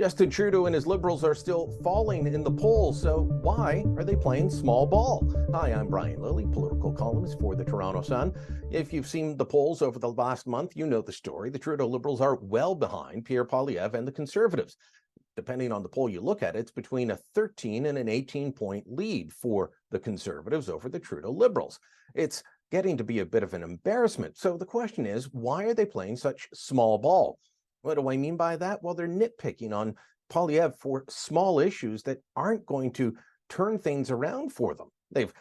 Justin Trudeau and his Liberals are still falling in the polls, so why are they playing small ball? Hi, I'm Brian Lilley, political columnist for the Toronto Sun. If you've seen the polls over the last month, you know the story. The Trudeau Liberals are well behind Pierre Poilievre and the Conservatives. Depending on the poll you look at, it's between a 13 and an 18-point lead for the Conservatives over the Trudeau Liberals. It's getting to be a bit of an embarrassment. So the question is, why are they playing such small ball? What do I mean by that? Well, they're nitpicking on Poilievre for small issues that aren't going to turn things around for them. They've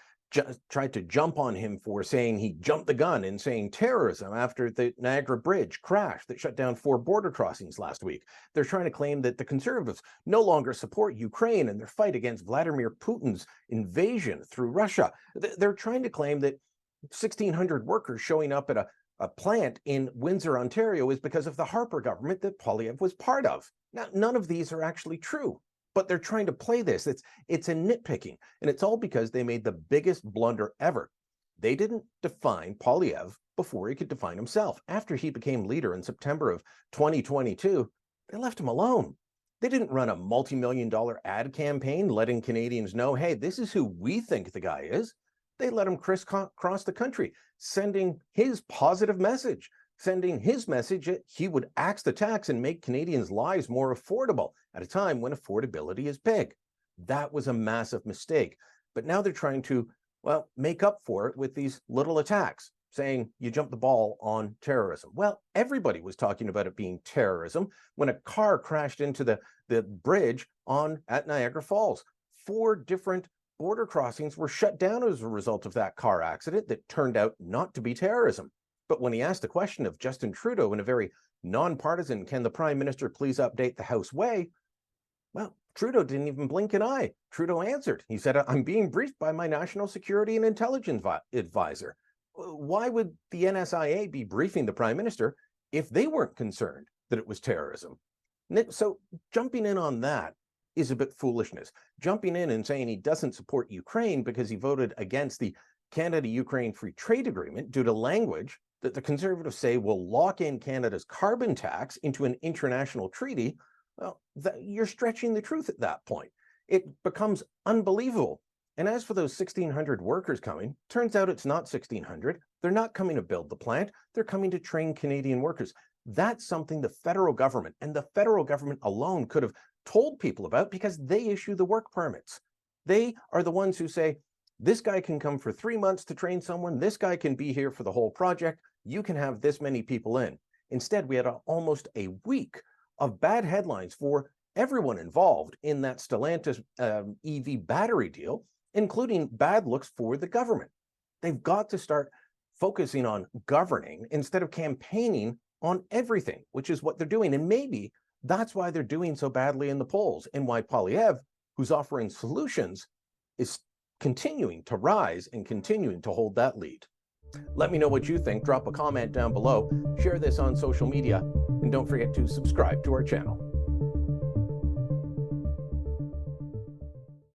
tried to jump on him for saying he jumped the gun in saying terrorism after the Niagara Bridge crash that shut down 4 border crossings last week. They're trying to claim that the Conservatives no longer support Ukraine and their fight against Vladimir Putin's invasion through Russia. They're trying to claim that 1,600 workers showing up at a plant in Windsor, Ontario, is because of the Harper government that Poilievre was part of. Now, none of these are actually true, but they're trying to play this. It's a nitpicking, and it's all because they made the biggest blunder ever. They didn't define Poilievre before he could define himself. After he became leader in September of 2022, they left him alone. They didn't run a multi-million-dollar ad campaign letting Canadians know, hey, this is who we think the guy is. They let him crisscross the country, sending his positive message, sending his message that he would axe the tax and make Canadians' lives more affordable at a time when affordability is big. That was a massive mistake. But now they're trying to, well, make up for it with these little attacks, saying you jumped the ball on terrorism. Well, everybody was talking about it being terrorism when a car crashed into the bridge at Niagara Falls. 4 different border crossings were shut down as a result of that car accident that turned out not to be terrorism. But when he asked the question of Justin Trudeau in a very nonpartisan, can the Prime Minister please update the House way? Well, Trudeau didn't even blink an eye. Trudeau answered. He said, I'm being briefed by my National Security and Intelligence Advisor. Why would the NSIA be briefing the Prime Minister if they weren't concerned that it was terrorism? So jumping in on that is a bit foolishness. Jumping in and saying he doesn't support Ukraine because he voted against the Canada-Ukraine Free Trade Agreement due to language that the Conservatives say will lock in Canada's carbon tax into an international treaty, well, you're stretching the truth at that point. It becomes unbelievable. And as for those 1,600 workers coming, turns out it's not 1,600. They're not coming to build the plant. They're coming to train Canadian workers. That's something the federal government and the federal government alone could have told people about because they issue the work permits. They are the ones who say, this guy can come for 3 months to train someone. This guy can be here for the whole project. You can have this many people in. Instead, we had almost a week of bad headlines for everyone involved in that Stellantis EV battery deal, including bad looks for the government. They've got to start focusing on governing instead of campaigning on everything, which is what they're doing. And maybe that's why they're doing so badly in the polls and why Poilievre, who's offering solutions, is continuing to rise and continuing to hold that lead. Let me know what you think. Drop a comment down below, share this on social media, and don't forget to subscribe to our channel.